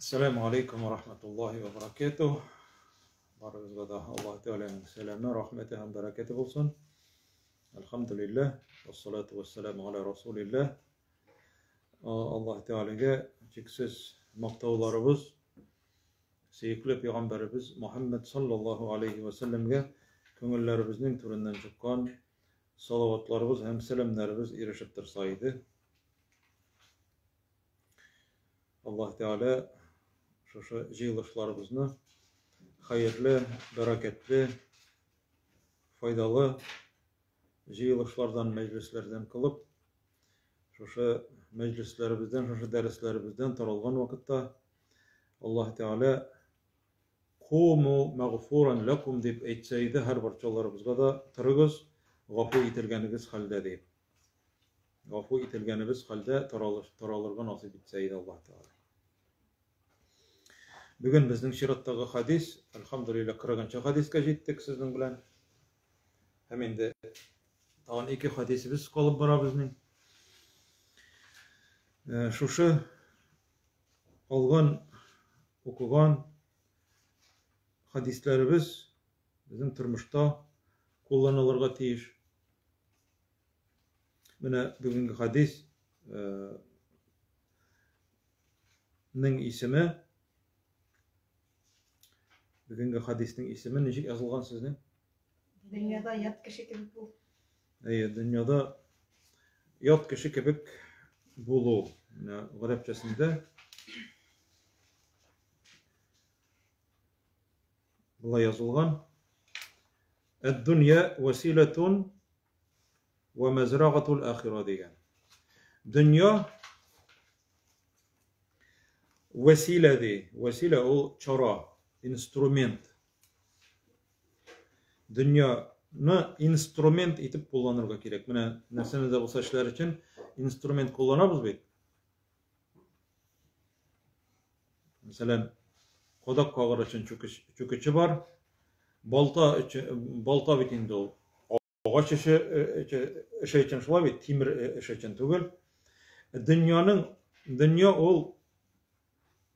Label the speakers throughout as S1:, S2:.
S1: Assalamu alaikum wa rahmatullahi wa barakatuh. Barımızda da Allah Teala'nın selamı, rahmeti hem bereketi olsun. Elhamdülillah. Ve salatu ve selamu ala Resulillah. Allah Teala'ya çeksiz maktavlarımız, sevgili Peygamberimiz Muhammed sallallahu aleyhi ve sellem'e köngüllerimizin türünden çıkan salavatlarımız hem selamlarımız erişip dursaydı. Allah Teala şu jığılışlarımızı hayırlı, bereketli, faydalı jığılışlardan, meclislerden kılıp şu meclislerimizden, şu derslerimizden taralgan vakitte Allah Teala "Kumu mağfuran lakum" deyip aytsaydı her barçalarımızga da tırıgız, gafu itilgenimiz halde deyip. Gafu itilgenimiz halde taralırga nasip etseydi Allah Teala. Bugün bizning şirattagi hadis, elhamdülillah 40-cı hadisga jetdik sizning bilan. Hem endi tag'in 2 hadisimiz qolib bora bizning. Şuşu olgan, okugan hadislerimiz bizim turmuşda kullanılırga tiyiş. Mine bugünkü hadis ning ismi, bugünkü hadisning ismi nechik yazılgan sizning?
S2: Dünyada yat kişi gibi bul.
S1: Dünyada yat kişi kebek bulu. Arapçasında bula yazılgan. "Ed-dünya vesiletun ve mezra'atul ahire" degan. Dünya vesile, vesile o çara, instrument. Dünyani instrument etip kullanırga gerek. Mine nerseni de bolsa işler için instrument kullanabız bey. Mesela kodak kağır için çökücü var. Balta bitinde o. Ağaç işe için şula bey, timir işe için tügül. Dünya ol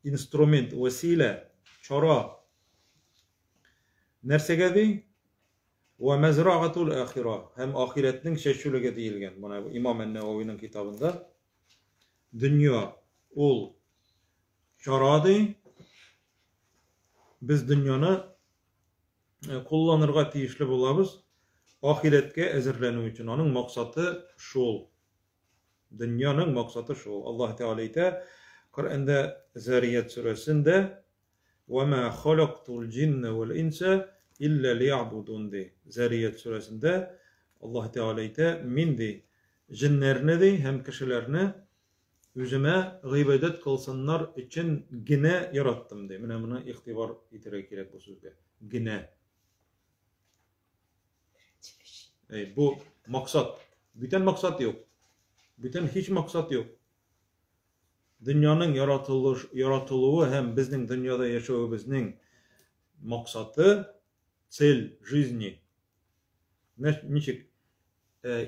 S1: instrument, vesile, çara. Nersege dey? Ve mezra'atul ahire. Hem ahiretinin şeşülüge deyilgen. Buna İmam en-Nevavi'nin kitabında. Dünya ol çara dey. Biz dünyani kullanırga tiyişli bulabız. Ahiretke ezirlenu için. Onun maksatı şol. Dünyanın maksatı şol. Allah Teala ite Kur'an'da Zariyat suresinde وَمَا خَلَقْتُ الْجِنَّ وَالْاِنْسَ İlla liya'budun de. Zariyat suresinde Allah Teala ite min de cinlerini de hem kişilerini üzüme gıybedet kılsınlar için gine yarattım de. Mine buna ihtibar itirek gerek bu sözde. Gine. Bu maksat. Bütün maksat yok. Bütün hiç maksat yok. Dünyanın yaratılığı hem bizning dünyada yaşayışımızın maksatı цель жизни. Ничек?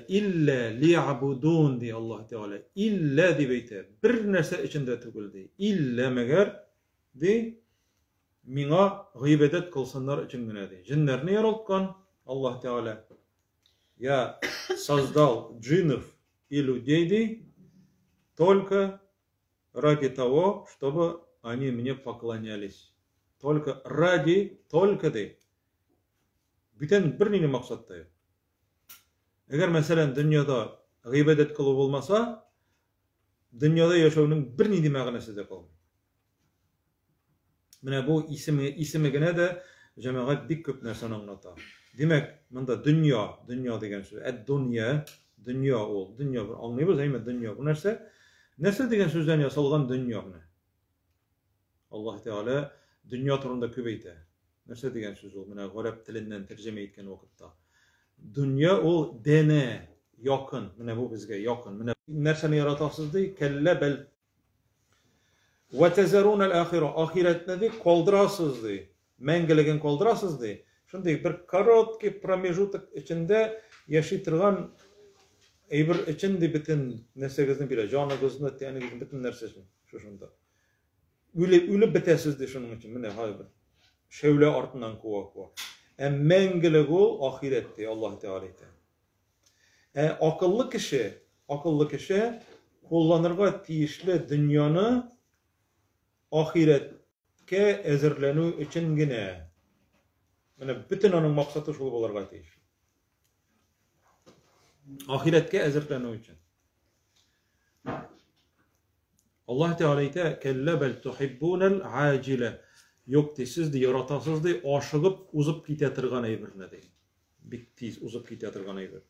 S1: İlla liya'budun diye Allah Teala. İlla diye beyte. Bir nerse içinde tügül diye. İlla meğer diye mina gıybedet kılsınlar için güne diye. Cinlerini yaratkan Allah Teala. Ya создал джинов и людей diye. Только ради того, чтобы они мне поклонялись. Только diye. Bütün bir neyini maksatda yok. Eğer mesela dünyada gıybedet kılıp olmasa, dünyada yaşamanın bir neyini mağnası da kalmıyor. Mine bu ismi gene de cemaat dik köp nerseni anlatar. Demek, bunda dünya degen söz. Dünya ol. Dünya anlayabiliriz değil mi? Dünya bu nerse? Nerse degen sözden yasalgan dünya ne? Allah Teala dünya turunda köbeyte. Nerse degen söz ol. Mine Arap tilinden tercüme etken vakitte. Dünya ol dene, yakın. Mine bu bizge yakın. Mine nerseni yaratasız değil. Kelle bel. Ve tezerunel ahire. Ahiret ne değil? Koldırasız değil. Mengelegen koldırasız değil. Şimdi bir karotki pramejutuk içinde yaşaytırgan bir içinde bütün nersegizini bile. Canıgızını, tenigizini bütün nersesini. Şu şunda. Ölüp bitesizdi şunun için. Mine hayır. Şevle artından kuva. Mengili ol ahiretti Allah Teala ite. Akıllı kişi kullanırga tiyişli dünyanı ahiretke ezirlenu için gine. Yani bütün onun maksatı şul bolarga tiyişli. Ahiretke ezirlenu için. Allah Teala ite kelle bel tuhibbunel acile. Yok de siz de yaratasız de aşıgıp uzup kitetirgan eybirine deyin. Bik tiz uzup kitetirgan eybir.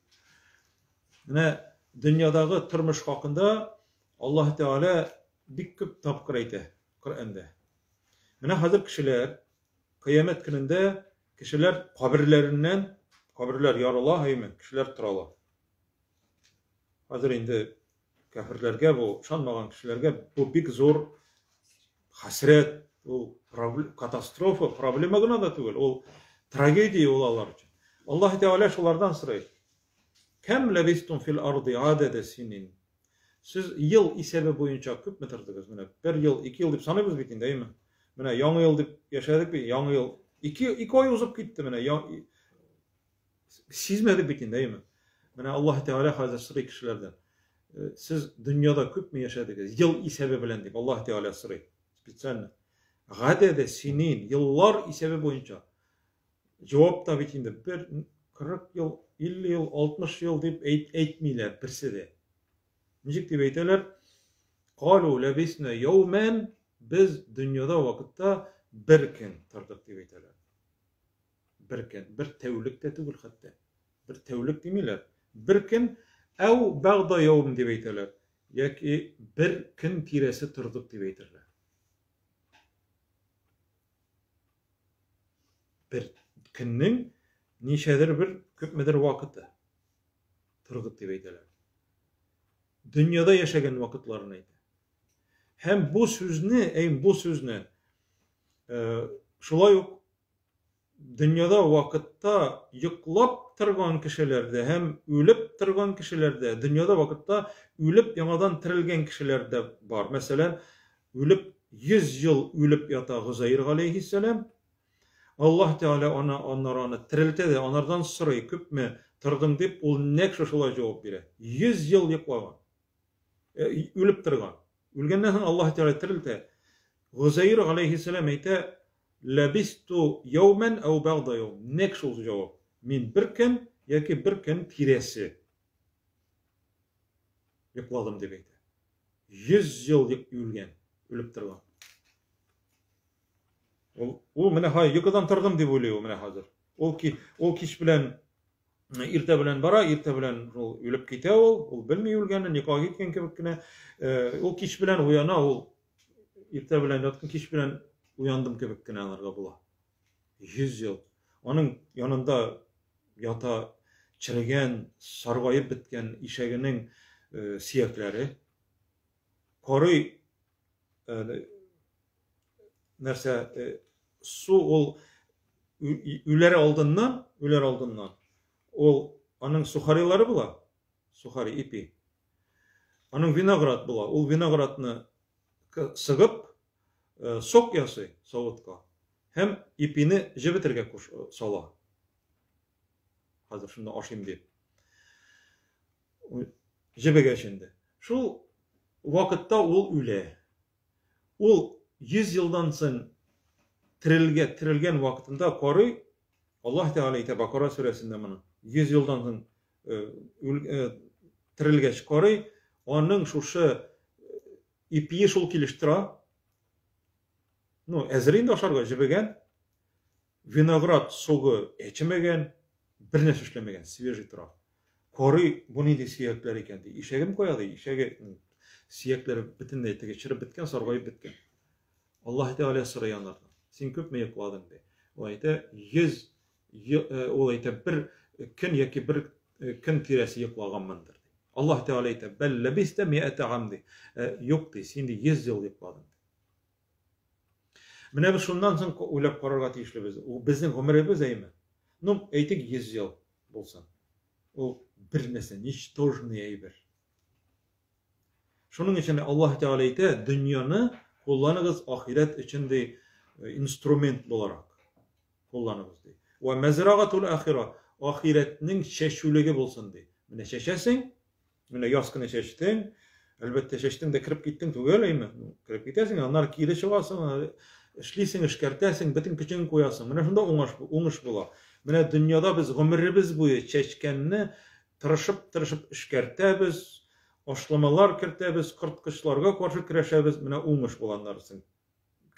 S1: Yani dünyadagi turmuş hakkında Allah Teala bik köp tapkır ayte Kur'an'da. Yani hazır kişiler kıyamet gününde kişiler kabirler yarala haymi kişiler turala. Hazır indi kafirlerge bu şanmagan kişilerge bu bik zor hasret, o katastrofa, problema gına da tügül, o tragediya olanlar için. Allah Teala şulardan sırayı. Kem lebistum fil ardı adede sinin. Siz yıl isebe boyunca küp mü tırdınız? Bir yıl, 2 yıl deyip sanıyoruz bitin değil mi? Yanı yıl deyip yaşadık bir yanı yıl. 2 ay uzup gitti. Sizmedik bitin değil mi? Allah Teala hazır sırayı kişilerden. Siz dünyada küp mü yaşadınız? Yıl isebe bilen deyip Allah Teala sırayı. Bitsen. Gadede sinin, yıllar isebe boyunca. Cevap da bitinde. 40 yıl, 50 yıl, 60 yıl deyip eğitmeyler birisi de. Nicik deyip eyteler? Kalu lebisne yevmen biz dünyada vakitte bir gün tırdık deyip eyteler. Bir gün, bir tevlik de tügül hatta. Bir tevlik demeyler. Bir gün ev bağda yevm deyip eyteler. Yaki bir gün tiresi tırdık deyip eyteler. Bir günün nişedir bir köpmedir vakitte. Tırgıt deyip eyteler. Dünyada yaşayan vakitlarınaydı. Hem bu sözünü şulay yok. Dünyada vakitte yıklap tırgan kişilerde hem ölüp tırgan kişilerde dünyada vakitte ölüp yanadan tirilgen kişilerde var. Mesela ölüp 100 yıl ölüp yata Huzayr aleyhisselam Allah Teala onları tiriltedi de onlardan sırayı küp mü tırdım deyip ol nekşe şulay cevap bire. 100 yıl yıklagan. Ölüp tırgan. Ölgenden sonra Allah Teala tirilti. Huzayr aleyhisselam eyte lebistu yevmen ev bağda yevm. Nekşe oldu cevap. Min bir gün yaki bir gün tiresi. Yıkladım deyip eyte. 100 yıl ölgen. Ölüp tırgan. O mene hay yıkıdan tırdım deyip oluyor mene hazır. O kiş bilen irte bilen bara, irte bilen ölüp kite ol bilmiyor ölgenden, yıkağa gitken kebekine, o kiş bilen uyana, irte bilen yatkin kiş bilen uyandım kebekine anarga bula. 100 yıl. Onun yanında yata çirigen, sargayıp bitken işeginin siyekleri, koruy nerse su ol üler aldığından onun suharileri bula. Suhari ipi. Onun vinograt bula. O vinogratını sıgıp sok yası soğutka. Hem ipini jibitirge sola. Hazır şimdi aşayım deyip. Jibige şimdi. Şu vakitte ol üle. Ol 100 yıldan sonra tirilgen vakitinde koruy Allah Teala ite Bakara suresinde bunu 100 yıldan sonra tirilgeç koruy onun şu ipiyi şul kiliştira ezrin de aşarga jibegen vinograt soğu içmegen bir neşe işlemegen свежий tura koruy bunu de siyekler iken de işegim koyadı işege siyekleri bütünlüğe geçirip bitken sargayıp bitken Allah Teala sırayanlardan sen köp mü yıkladın de olayta 100 olayta bir gün yaki bir gün tiresi yıklaganmandır. Allah Teala ite bel lebiste mi'ete amdi. Yok de sen de 100 yıl yıkladın. Mene biz şundan sonra uylap kararga tiyişli biz. O bizning ömrimiz eymi. Num eytik 100 yıl bolsan. O bir nese niş tojni eyber. Şunun için Allah Teala ite dünyanı kullanıgız ahiret içinde instrument olarak kullanıgız diye. Ve mezragatul ahira ahiretinin şeşülüge bolsun diye. Mine şeşesin, mine yaskını şeştin, elbette şeştin de kirip gittin tügeleymi? Kirip gitesin, onlar kiri çıgasın, işliysin, işkertesin, bütün küçüğün koyasın. Mine şunda uğuş bula. Mine dünyada biz ömrümüz boyu çeşkenini tırışıp işkertemiz, aşlamalar kirtemiz, kırtkışlarga karşı kireşemiz, mine uğuş bulanlarsın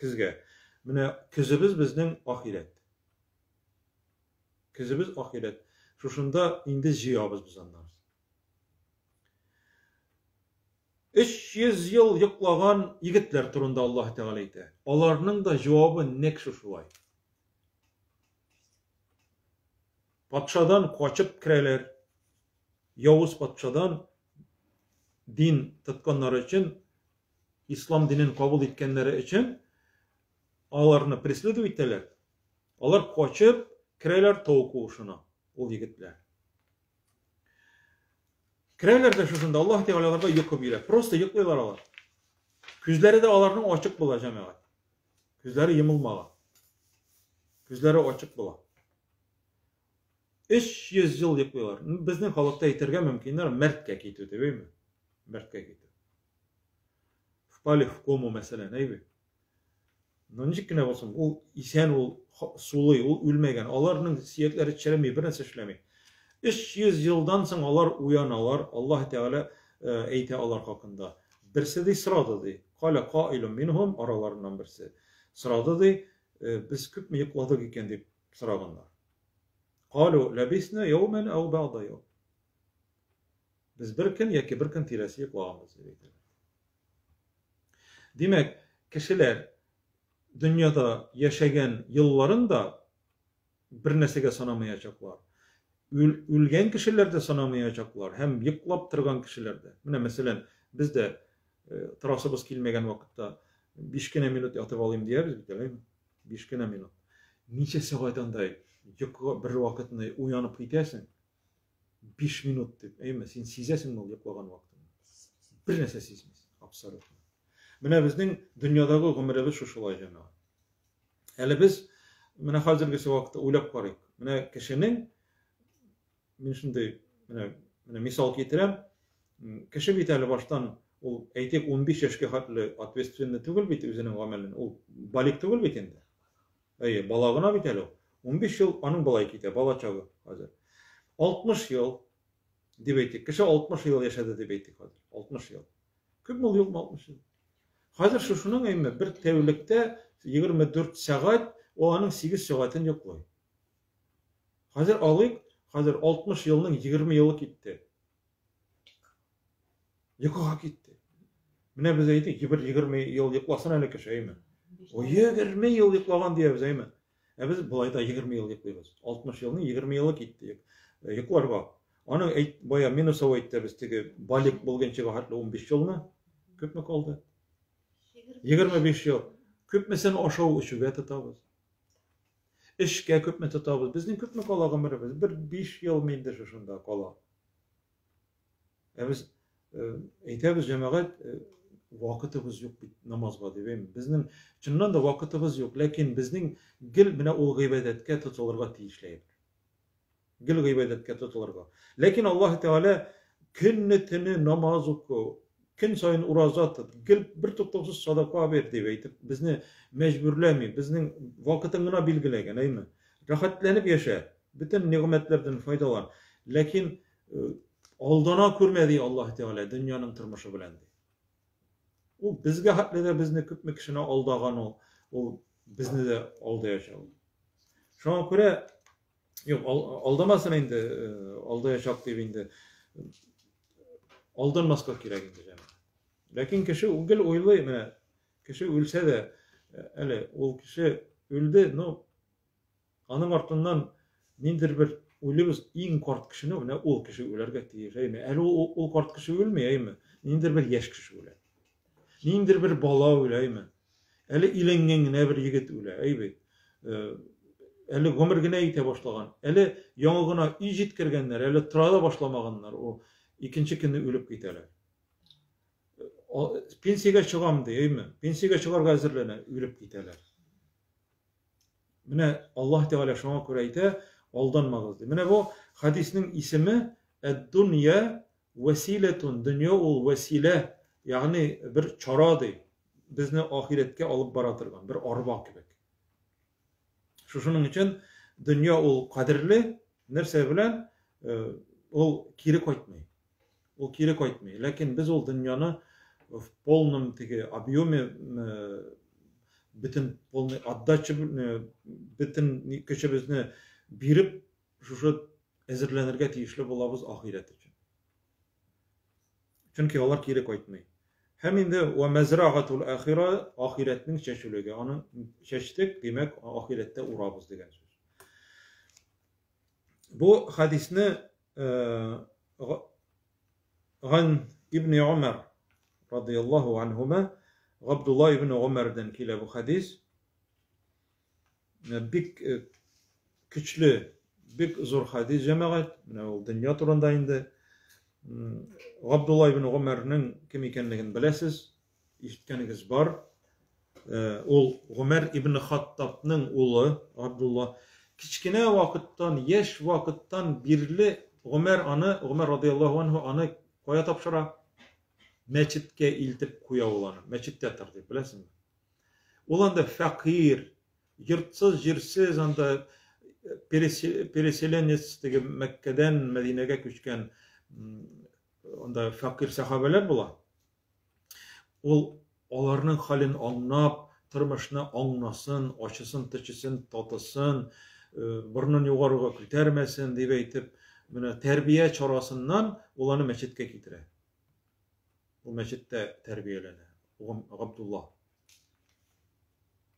S1: kizge. Mine kizimiz bizden ahiret. Kizimiz ahiret. Şuşunda indi jiyabız biz anlarız. 300 yıl yıklagan yigitler turunda Allah Teala aytı. Alarının da cevabı nek şuşulay. Patşadan kaçıp kireler, Yavuz patşadan din tutkanları için, İslam dinin kabul etkenleri için alarını presledi bittiler. Alar kaçıp kireler tavuk uğuşuna, ol yigitler. Kireler de şuşunda Allah Teala'larda yıkıp ile. Prosta yıkıyorlar alar. Küzleri de alarının açık bula cemaat. Küzleri yımılmağa. Küzleri açık bula. 300 yıl yıkıyorlar. Bizden halkta yeterge mümkünler mertke kitiyor değil mi? Mertke kitiyor. Fpali hukumu mesela neybi? Nıncık ne olsun? O isen, o sulu, o ülmegen. Alarının siyetleri içermeyi, bir nesi işlemeyi. 300 yıldan sonra alar uyanalar. Allah Teala eyti alar hakkında. Birisi de sırada de. Kale kailun minhum aralarından birisi. Sırada de biz küp mi yıkladık iken deyip sıraganlar. Kalu labisna yevmen ev ba'da yevm. Biz bir gün yaki bir gün tiresi yıklağımız. Demek kişiler dünyada yaşayan yıllarında bir nesige sanamayacaklar. Ülgen kişiler de sanamayacaklar. Hem yıklap tırgan kişiler de. Mesela biz de trasımız kilmegen vakitte 5 minut yatıp alayım diyeriz. 5 minut. Nice saattan da bir vakitinde uyanıp gidersin. 5 minut deyip, sen sizesin mi yıklagan vaktini? Bir nese sizmiz. Absolut. Mine bizden dünyadaki ömrümüz şuşulay cemaat. Hele biz mine hazırgısı vakitte uylap karayık. Mine kişinin men şimdi misal getirem. Kişi biteli baştan o aytek 15 yaşga hatlı atvestenli tugul bit özünün amelin. O balik tugul bitende. Ay balagına biteli. 15 yıl anın balay kite, bala çağı hazır. 60 yıl dibeytik. Kişi 60 yıl yaşadı dibeytik hazır. 60 yıl. Küp mol yıl 60 yıl. Hazır şunun emme bir tevlikte 24 saat o anın 8 saatin yoqloy. Hazır alayık, hazır 60 yılının 20 yılı gitti. Yıkığa gitti. Mine biz aytik 20 yıl yıklasın öyle kişi eymi. O 20 yıl yıklagan diye biz eymi. Biz bulayda 20 yıl yıklıyoruz. 60 yılının 20 yılı gitti. Yıklarga. Onun baya minusa aytdı biz teki balik bulgençiga hatlı 15 yıl mı? Köp mü kaldı? 25 yıl. Köp mesela aşağı üçüge tutabız. İşke köp mü tutabız? Bizden köp mü kalağın birimiz? Bir 5 yıl mindir şunda kala. Biz aytabız cemaat vakitimiz yok namazga diyeyim. Bizden çınnan da vakitimiz yok. Lakin bizden gil bina ol gıybetke tutulurga tiyişleyip. Gil gıybetke tutulurga. Lakin Allah Teala künnetini namaz oku, gün sayın urazat tut, gil bir tutuksuz sadaka ver deyip bizni mecburlemi, bizning vakitini bilgilegen, aymi? Rahatlanıp yaşa. Bütün nimetlerden faydalan. Lakin aldana körmedi Allah Teala dünyanın turmuşu bilen. O bizge hatlida bizni köpme kişine aldagan o bizni de aldayacak. Şuna göre yok aldamasın indi aldayacak deyip indi aldanmaska kerak indi cemaat. Lakin kişi ugil oylay mene kişi ölse de ele o kişi öldü no anın artından nindir bir oylabız en kart kişini ne ol kişi ölerge tiyireymi? Ele o kart kişi ölmeyeymi? Nindir bir yaş kişi öler. Nindir bir bala öleymi? Ele ilengengine bir yigit öleymi? Ele gömürgine ite başlagan. Ele yanıgına icit kirgenler, ele tırada başlamaganlar o ikinci günü ölüp giteler. pensiyaga chig'am deymi? Pensiyaga chiqarga hazırlana, ölüp giteler. Mine Allah Teala şuna göre ayta, aldanmağız diye. Mine bu hadisinin ismi "Ed-dunya vesiletun." Dünya ol vesile, yani bir çaradır. Bizni ahiretke alıp baratırgan, bir arba gibi. Şunun için dünya ol kadirli, nerse bilen ol kiri koytmay. Ol kiri koytmay. Lakin biz ol dünyаны в полном тиги объеме bütün полный отдача bütün köçebizini birip şu ezirlenirge tiyişli bulabız ahiret için. Çünkü onlar kiri koytmay. Hem indi ve mezra'atul ahira ahiretinin çeşülüge. Onu çeşitlik demek ahirette urabız degen söz. Bu hadisini Gan İbni Ömer radıyallahu anhuma Abdullah ibn Ömer'den kile bu hadis bik küçlü bik zor hadis cemaat dünya turunda indi Abdullah ibn Ömer'nin kim ekenligini bilesiz işitkeniniz var ol Ömer ibn Hattab'ның oğlu Abdullah kichkina vaqtdan yaş vaqtdan birli Ömer radıyallahu anhu anı koya tapşıra meçitke iltip kuya olanı. Meçitte tartib bilesin mi? Olanda fakir, yurtsız, jirsiz, anda pereselenistigi Mekke'den Medine'ge küçken onda fakir sahabeler bula. Olarının halin anlap, tırmışını anlasın, açısın, tıçısın, tatısın, burnun yukarıga kütermesin diye eytip, terbiye çarasından olanı meçitke getire. Bu meçitte terbiyelene. Abdullah.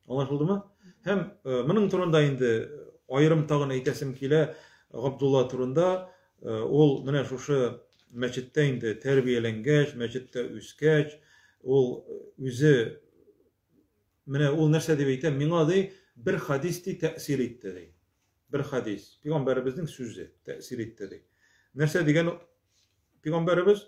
S1: Anlaşıldı mı? Hem bunun turunda indi ayrım tağın eytesim kile Abdullah turunda ol mene şuşu meçitte indi terbiyelengeç, meçitte üskeç, ol üzü mene ol nerse deb eytem mina dey bir hadisdi tesir etti dey. Bir hadis. Peygamberimizin sözü tesir etti dey. Nerse degen Peygamberimiz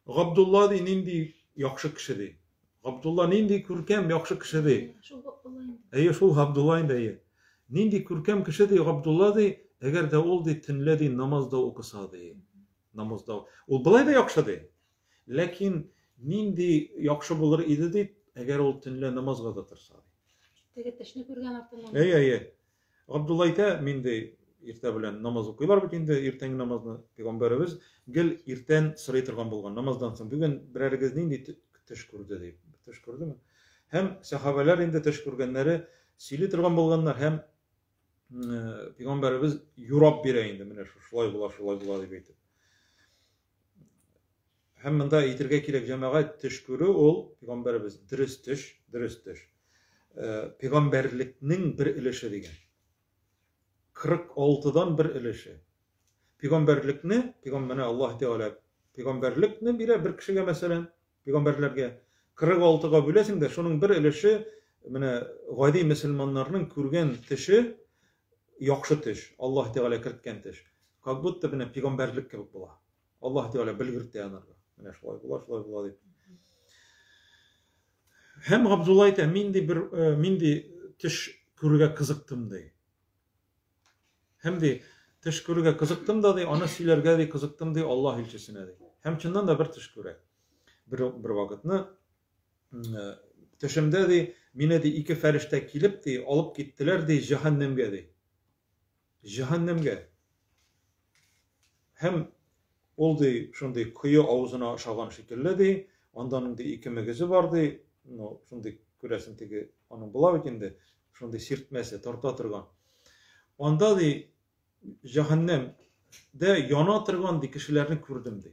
S1: Abdullah nindi yaxşı kişidi. Abdullah nindi kürkem yaxşı kişidi. Şul Abdullah indi. Nindi kürkem kişidi Abdullah dey, eğer de ol dey tinledi namazda okusa dey. Namazda. Ol bulay da yaxşı dey. Lakin nindi yaxşı bulur idi dey, eğer ol tinle namazga da tırsa dey.
S2: Tegetteşini görgen artan.
S1: Abdullah ite min dey irte bilen namaz okuylar bikindi irten namazını Peygamberimiz gel irten sırayı tırgan bolgan namazdan soň bugün birergiz nindi tiş kurdu deyip tiş kurdu mu? Hem sahabeler indi tiş kurganları sili tırgan bolganlar hem Peygamberimiz yurab bire indi mine şulay bula deyip eytip. Hem mında eýtirge kirek jemaat tiş körü ol Peygamberimiz diriz tiş. Peygamberlikning bir ilişi degen. 46'dan bir ilişi. Peygamberlikni, Peygamberine Allah Teala peygamberlikni bir kişiye mesela peygamberlerge 46'ga bölesin de şunun bir ilişi mine gayri Müslümanlarının körgen tişi yaxşı tiş. Allah Teala kiritken tiş. Как будто bine peygamberlik gibi bula. Allah Teala bilgirtdi anarga. Mine şulay bula deyip. Hem Abdullah ite mindi tiş körüge kızıktım dey. Hem de teşkürüge kızıktım da dey, ana silerge dey kızıktım dey Allah ilçesine dey. Hem çından da bir teşküre. Bir vakitni teşimde dey mine dey iki ferişte kilip dey alıp gittiler dey cehennemge dey. Cehennemge. Hem ol dey şunday kıyı ağzına aşağıdan şekilde dey. Ondanın dey iki megizi var dey. Şunday küresin teki onun bulav ikindi. Şunday sirtmesi torta tırgan. Onda dey cehennemde yana tırgan dey kişilerini kürdüm dey.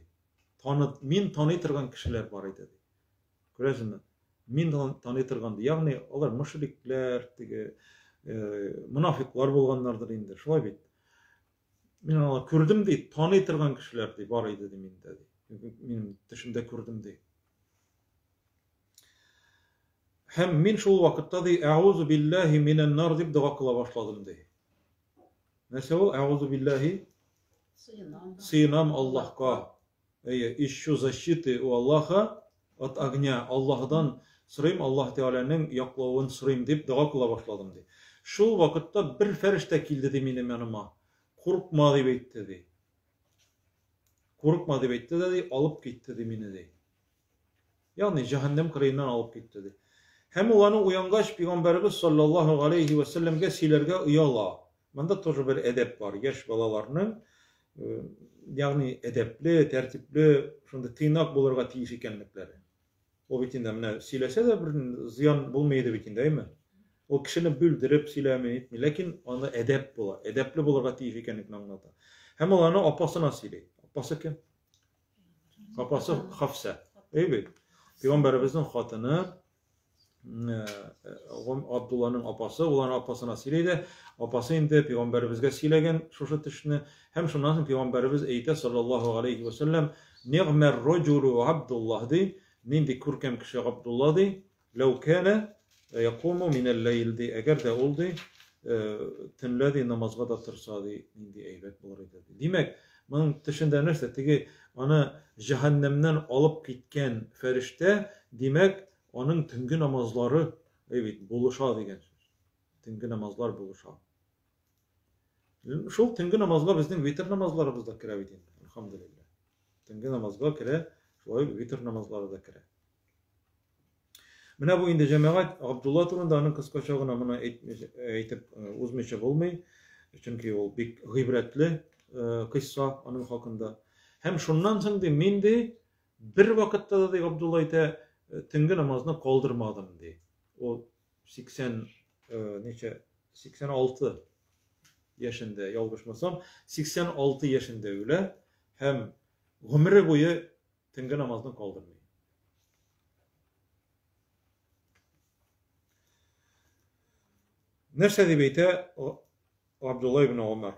S1: Min tanıy tırgan kişiler var idi dey. Küresin min tanıy tırgan dey. Yani olar müşrikler, münafıklar bolganlardır indi. Şulay bit. Min ala kürdüm dey, tanıy tırgan kişiler dey var idi dey minde dey. Min dışımda kürdüm dey. Hem min şol vakıtta dey "Euzu billahi minen nar" dip dua kıla başladım dey. Nese o? Euzu billahi sığınam Allah'a. Ey işşu защиты у Allah'a Agnya Allah'dan sırayım, Allah Teala'nın yaklauын sırayım deyip dua kıla başladım di. Şul vakıtta bir ferişte kildi di benim yanıma. Korkma deyip aytdı di. Korkma deyip aytdı da alıp gitti di meni di. Yani cehennem kırıyından alıp gitti di. Hem olanı uyangaç Peygamberimiz sallallahu aleyhi ve sellem'ge silerge uyala. Bunda тоже bir edep var. Yaş balalarının yani edepli, tertipli, şunda tıynak bulurga tiyiş ekenlikleri. O bitinde mine silese de bir ziyan bulmaydı bitinde, değil mi? O kişini büldürüp silemeyi etmiyor. Lakin onda edep bula, edepli bulurga tiyiş ekenlikini anlatır. Hem olanı apasına sileydi. Apası kim? Apası Hafsa. Evet. Peygamberimizin hatını Abdullah'ın apası, olan apasına sileydi. Apası indi Peygamberimizge silegen şuşu tişini. Hem şundan sonra Peygamberimiz eyte sallallahu aleyhi ve sellem ni'mer raculu Abdullah di. Nindi kurkem kişi Abdullah di. Lev kâne yakumu minel leyl di. Eğer de oldu tünledi namazga da tırsa di. Nindi eybet bulur dedi. Demek bunun dışında nerse teki onu cehennemden alıp gitken ferişte demek onun tüngü namazları evet buluşa degen söz. Tüngü namazlar buluşa. Şol tüngü namazlar bizden vitir namazlarımızda kire bitin. Elhamdülillah. Tüngü namazlar kire, şol vitir namazları da kire. Mine bu indi cemaat Abdullah turunda onun kıskaçağına buna eğitip uzmayacak olmayı. Çünkü o bir gıybretli kıssa onun hakkında. Hem şundan sonra men de bir vakitte da Abdullah ite tüngü namazını kaldırmadım diye. O 86 yaşında yalvarışmasam 86 yaşında öyle hem ömrü boyu tüngü namazını kaldırmıyor. Nerse dibeyte Abdullah ibn Ömer.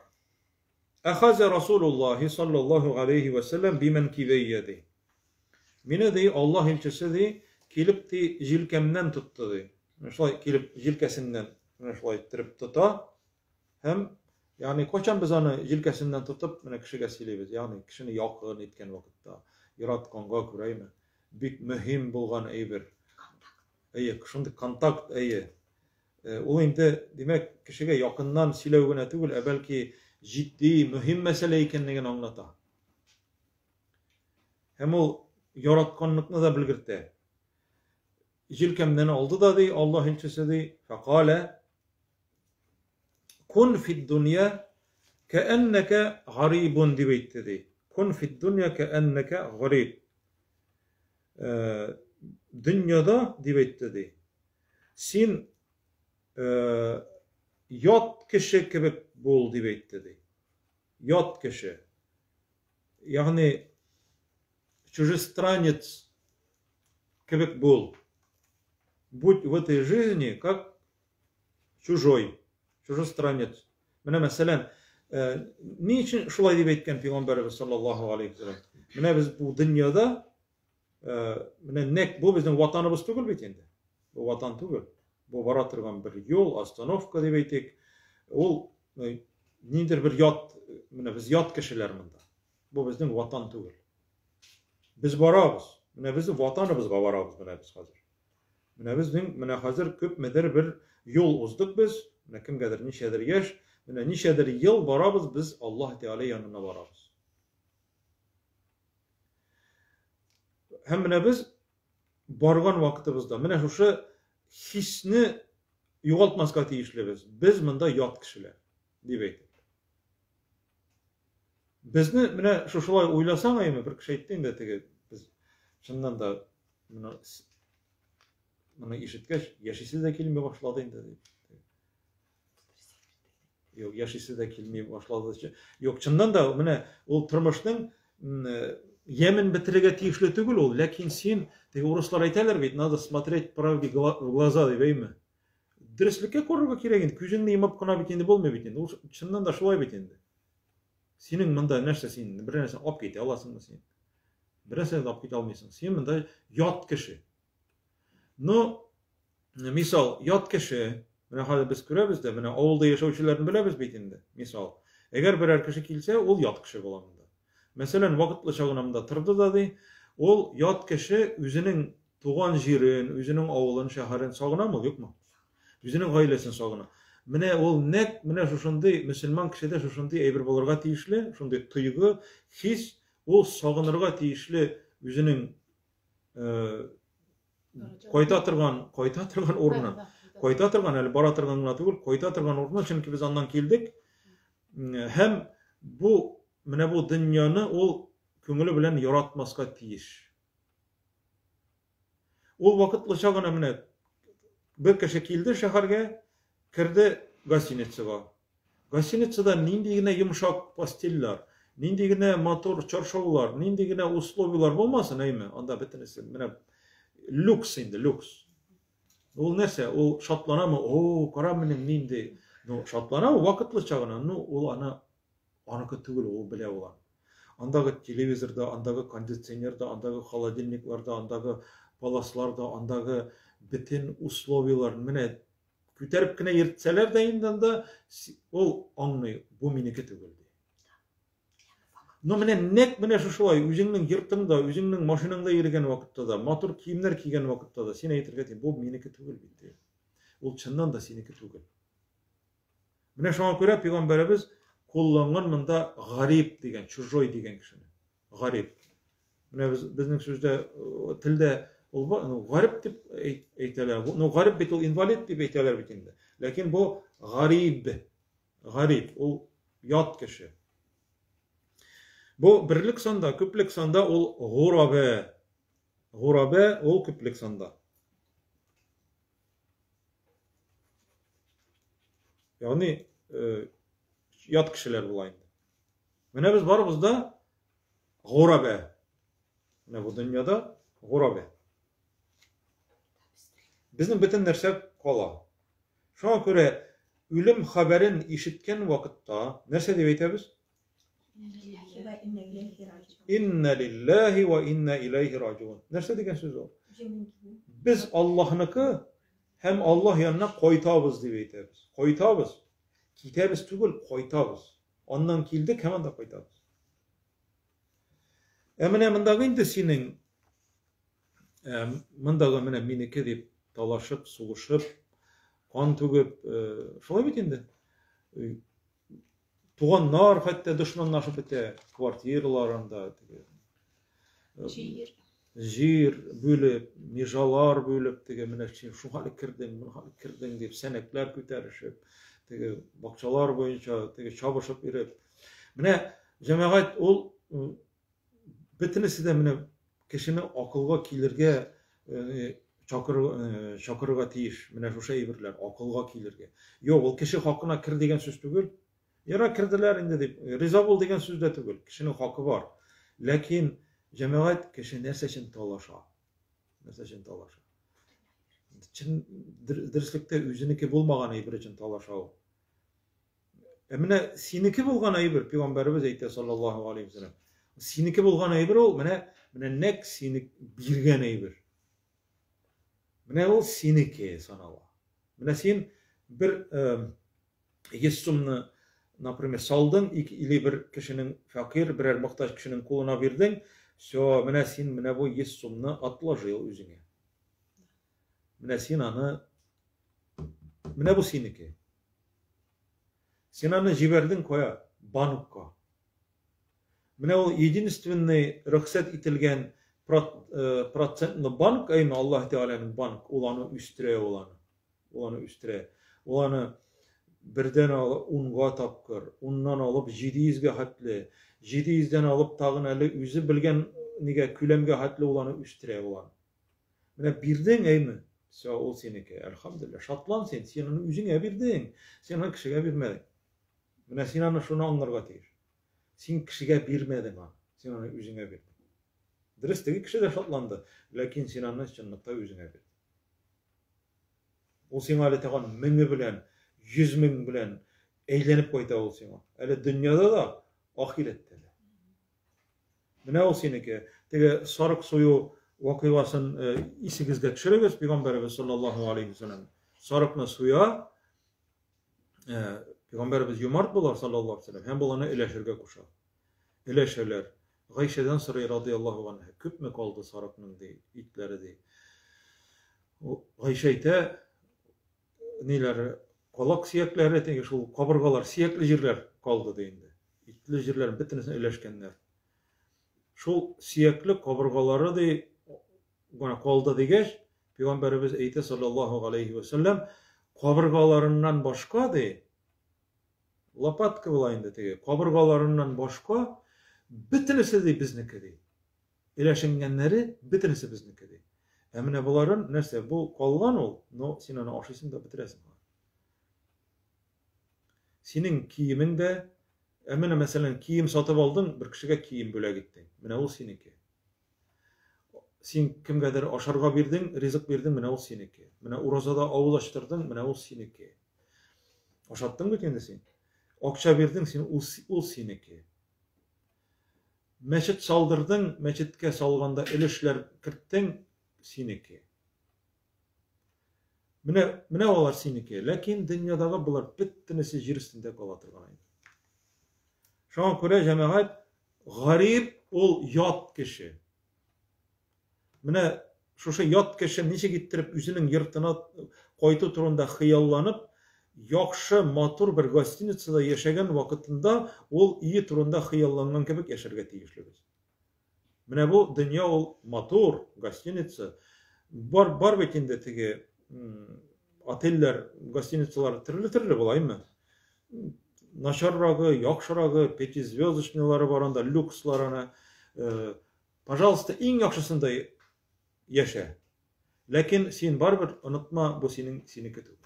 S1: Ahaza Resulullah sallallahu aleyhi ve sellem bimenkibeydi. Mine de Allah elçisi de kilip de jilkemden tuttu de. Şöyle kilip jilkesinden şöyle ittirip tuta. Hem yani koçan biz onu jilkesinden tutup mine kişiye sileybiz. Yani kişini yakın etken vakitte yaratqanga kurayma. Bik mühim bulgan bir. Eye kişinde kontakt eye. O indi demek kişiye yakından silevgene tugul belki ciddi mühim mesele ekenligini anlata. Hem o yaratkanlıkını da bilgirdi. Jilkemden aldı da dey Allah elçisi dey fekale kun fid dunya keenneke garibun dibeytti dey. Kun fid dunya keenneke garib. Dünyada dibeytti dey. Sin yat kişi gibi bol dibeytti dey. Yat kişi. Yani чужестранец кебек был. Будь в этой жизни как чужой, чужестранец. Mine mesela niçin şulay deyip etken Peygamberimiz sallallahu aleyhi ve sellem? Mine biz bu dünyada mine nek bu bizim vatanımız tugul bitindi. Bu vatan tugul. Bu varatırgan bir yol, astanovka deyip ettik. Ol nidir bir yat, mine biz yat kişiler mında. Bu bizim vatan tugul. Biz varabız. Mine bizim vatanımızga varabız mine biz hazır. Mine bizim mine hazır köp medir bir yol uzduk biz. Mine kimgedir nişedir yaş. Mine nişedir yıl varabız biz Allah Teala yanına varabız. Hem mine biz bargan vakitimizde mine şu hisni yoğaltmaska tiyişlibiz. Biz mında yat kişiler. Dibeydik. Bizni mine şuşulay oylasan ayımı bir kişi ettiğin de teki biz şundan da bunu işitkeş yaşısı da kelime başladığın dedi. Yok yaşısı da kelime başladı. Yok şundan da mine o turmuşның yemin bitirige tiyişli tügül ol. Lakin sen teki Ruslar aytarlar bit надо смотреть правде в глаза deymi? Dürüstlükке korurga keregindi. Küzünni imap kona bitindi bolmay bitindi. O şundan da şulay bitindi. Senin mında nerse sen bir nerse alıp git alasın mı sen? Bir nerse alıp git almıyorsun. Sen mında yat kişi. No misal yat kişi mine hali biz görüyoruz da mine avulda yaşauşularını bilemiz bitindi. Misal eğer bir kişi kilse ol yat kişi bulamında. Mesela vakitli çağınamda tırdı da dey Ol yat kişi üzünün tuğan jirin, üzünün avulun, şehrin sağına mı yok mu? Üzünün gailesini sağına. Mine ol nek, mine şuşunday, Müslüman kişide şuşunday eybir bolarga tiyişli, şunday tuygu, his, ol sağınırga tiyişli üzünün koyta atırgan oruna. Koyta atırgan, eli bara atırgan tugul, koyta atırgan oruna, çünkü biz andan kildik. Hem bu, mine bu dünyanı ol köngülü bilen yaratmaska tiyiş. Ol vakitli çağına mine bir kişi kildi şeharge, kirdi gasinetçiga. Gasinetçida nindigine yumuşak pastiller, nindigine motor çarşavlar, nindigine uslovlar olmasın eymi? Anda bitinisi, mine lüks indi, lüks. Ol nese, ol şatlana mı? Oo, kara benim nindi. No, şatlana mı? Vakitli çağına, no, ol anakı tügül, ol bile olan. Andagı televizorda, andagı kondisyonerda, andagı холодильникларда, andagı palaslarda, andagı bütün uslovlar, mine küterip kine yırtseler de indanda ol anlıyor, bu miniki tügüldü. No mine nek mine şuşulay, üzünün yırtında, üzünün maşınında yürügen vakitte da, motor kiyimler kiygen vakitte da, sine yitirgeti, bu miniki tügül bitti. Ol çından da siniki tügül. Mine şuna göre Peygamberimiz kullangan mında garip degen, çurjoy degen kişini. Garip. Mine bizning sözde, tilde garip dip eyteler. No garip bit ol invalid dip eyteler bitinde. Lakin bu garib. Garip. Ol yat kişi. Bu birlik sanda, köplik sanda ol gurabe. Gurabe ol köplik sanda. Yani yat kişiler bulaydı. Mene biz varız da gurabe. Ne bu dünyada gurabe. Bizim bütün nerse kola. Şuna göre ölüm haberin işitken vakitte nerse deybeyiz? İnne lillahi ve inne ileyhi raciun. Nerse degen söz o? Biz Allah'nıkı hem Allah yanına koytabız deybeyiz. Koytabız. Kitabız tügül koytabız. Ondan kildik hemen de koytabız. Emine mındağı indi senin mındağı mine miniki deyip talaşıp, suluşup, kan tügüp, şolay bit indi. Tuğanlar hatta düşmanlaşıp bite kvartiralarında. Jir bölüp, mijalar bölüp, mine şu hali kirdin deyip senekler küterişip, bakçalar boyunca çabışıp irip. Mine cemaat ol bitinisi de mine kişini akılga kilirge çakırga tiyiş. Mine şu şey birler, akılga kilirge. Yok, ol kişi hakkına kir degen söz tügül. Yara kirdiler indi deyip, riza bol degen söz de tügül. Kişinin hakkı var. Lakin cemaat kişi nerse için talaşa. Nerse için talaşa. Çin dirslikte üzüniki bulmagan aybir için talaşa o. Emine siniki bulgan aybir, Peygamberimiz eytti sallallahu aleyhi ve sellem. Siniki bulgan aybir ol, mine nek sinik birgen aybir. Mine ol siniki sanala. Mine sin bir yessumni, например, saldın, ili bir kişinin fakir, birer muhtaç kişinin kuluna verdin, so mine sin mine bu yessumni atlajıyıl üzüne. Mine sin anı, mine bu siniki. Sen anı jiberdin koya, banukka. Mine o единственный рөхсәт ителгән процентны банк, aymi Allah Teala'nın bank, olanı üstüre olanı. Olanı üstüre. Olanı birden alıp unga tapkır, undan alıp 700'ge hatlı, 700'den alıp tağın eli üzü bilgen nige külemge hatlı olanı üstüre olanı. Mine birden aymi? So ol senike, elhamdülillah. Şatlan sen, senin üzüne birdin, senin kişiye birmedin. Mine sen anı şunu anlarga teyir. Sen kişiye birmedin ha, sen onu üzüne birdin. Dürüsteki kişi de şatlandı, lakin sen anı çınlıkta üzüne birdin. O sen hali teğen mini bilen, 100 bin bilen eğlenip koyta ol sen. Öyle dünyada da, ahirette de. Mine ol senike, tege sarık suyu vakıvasın isigizge kişiremiz Peygamberimiz sallallahu aleyhi ve sellem. Sarıkna suya Peygamberimiz yumart bular sallallahu aleyhi ve sellem. Hem bulanı eleşirge kuşa. Eleşirler. Gayşe'den sonra radıyallahu anha küp mü kaldı sarıkның dey, itleri dey. O Gayşe'de neler kolak siyekleri dey, şu kaburgalar siyekli jirler kaldı deyindi. İtli jirlerin bitinesine öleşkenler. Şu siyekli kaburgaları dey bana kaldı degeç, Peygamberimiz eyti sallallahu aleyhi ve sellem kaburgalarından başka dey, lapatka bulayında dey, kaburgalarından başka bitinesi dey bizniki dey. Eleşengenleri bitinesi bizniki dey. Emine buların nerse bu kalgan ol, no sen onu aşısın da bitiresin. Senin kiyimin de emine mesela kiyim satıp aldın, bir kişiye kiyim böle gittin. Mine ol seniki. Sen kimgedir aşarga birdin, rizık birdin, mine ol seniki. Mine urazada avulaştırdın, mine ol seniki. Aşattın mı kendisi? Akça birdin, sen ol seniki. Meçit saldırdın, meçitke salganda ilişler kırttın, seniki. Mine olar seniki. Lakin dünyadaga bular bittinesi jir üstünde kalatırgan. Şu an köre cemaat garip ol yat kişi. Mine şu yat kişi neçe gittirip üzünün yırtına koytu turunda hıyallanıp yaxşı matur bir gostinitsada yaşagan vakitinde ol iyi turunda hıyallangan kebek yaşarga tiyişlibiz. Mine bu dünya ol matur gostinitsa bar betinde tege oteller, gostinitsalar türlü bulayım Нашаррагы, yaxşıragы, пятизвездочныйлары баранда, люксларына, пожалуйста, иң yaxşısında yaşa. Lakin sen baribir unutma, bu seniki түгел.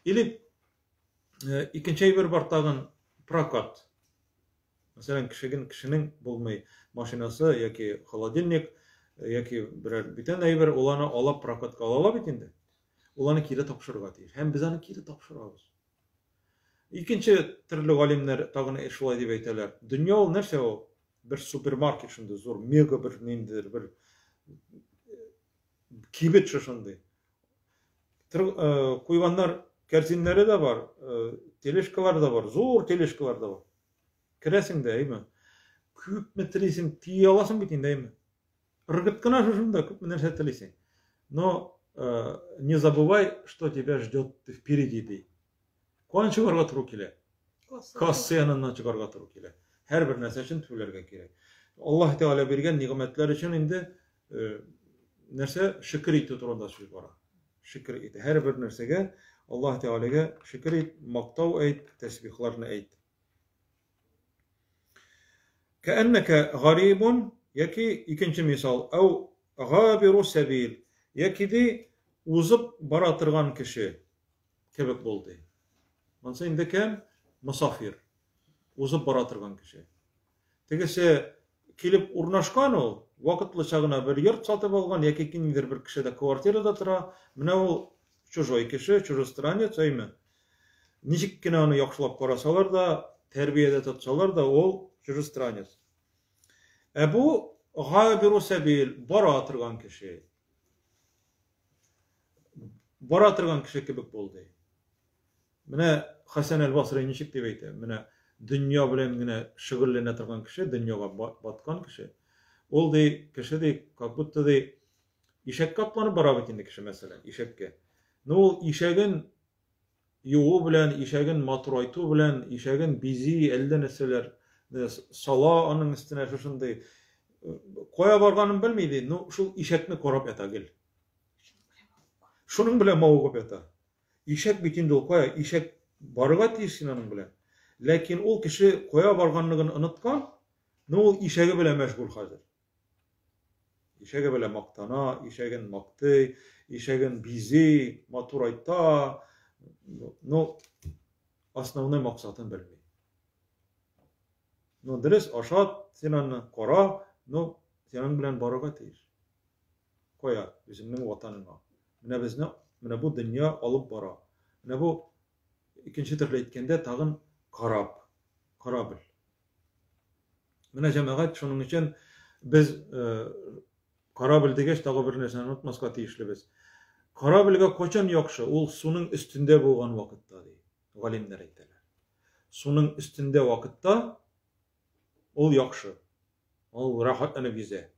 S1: Или ikinci bir bartağın prokat. Mesela kişinin bulmay maşinası, yaki холодильник, yaki birer biten ayber olanı alap prokatka alala bitindi. Olanı kiri tapşırıga deyir. Hem biz onu kiri tapşırağız. İkinci türlü alimler tağını eşulay deyip eyteler. Dünya ol nerse o? Bir supermarket şundu zor, mega bir nindir, bir kibet şundu. Kuyvanlar kerzinleri de var, teleşkalar da var, zor teleşkalar da var. Kiresin değil mi? Küp metresin, tiye alasın bitin değil mi? Рыгыткана şunda küp nerse telesin. Но не забывай, что тебя ждет впереди dey. Kuan çıkarga turu kile. Kassa yanından çıkarga turu kile. Her bir narsa için tüylerge gerek. Allah Teala bergen nimetler için indi narsa şükür eti turunda söz var. Şükür eti. Her bir narsage Allah Teala'ga şükür et, maktav et, tesbihlarını et. Keenneke garibun yaki ikinci misal ev gabiru sebil yaki de uzıp baratırgan kişi kebek boldu. Mansa indi kem musafir. Uzıp baratırgan kişi. Tegese kelip urnaşkan ol, vakıtlı çağına bir yurt satıp algan, yaki kimdir bir kişi de kvartirada tıra, mine ol чужой kişi, чужестранец aymi. Nicikkine onu yaxşılap korasalar da, terbiyede tutsalar da ol чужестранец. Bu gabiru sebil, baratırgan kişi. Baratırgan kişi kebek boldu. Mine Hasan el-Basri nicik deyip eyte. Mine dünya bilen gine şıgırlene turgan kişi, dünyaga batkan kişi. Ol dey, kişi dey, kakbutta dey, işek kaplanı barabetindi kişi mesela, işekke. Ne ol işegin yuğu bilen, işegin maturaytu bilen, işegin bizi elden etseler, sala anın üstüne şuşunday, koya barganın bilmeydi, şu işekni korap eta gel. Şunun bile mavukop eta. İşek bitindi ol koya, işek barıgat işin anın bilen. Lakin ol kişi koya barganlığını unutkan, ne ol işege bile meşgul hazır. İşege bile maktana, işegin maktı, işegin bizi, maturayta, no основной maksatın bilmeyi. No dres aşat, senin kora, no senin bilen barıgat iş. Koya, bizimnin vatanına. Mine bu dünya alıp bara. Mine bu ikinci türlü etkende tağın karabil. Mine cemaat şunun için biz karabil degeç tağı bir nesini unutmaska tiyişli biz. Karabilge koçan yokşu, ol sunun üstünde bolgan vakitta deyip, galimler eyteler. Sunun üstünde vakitta ol yaxşı. Ol rahatlanıp yüze.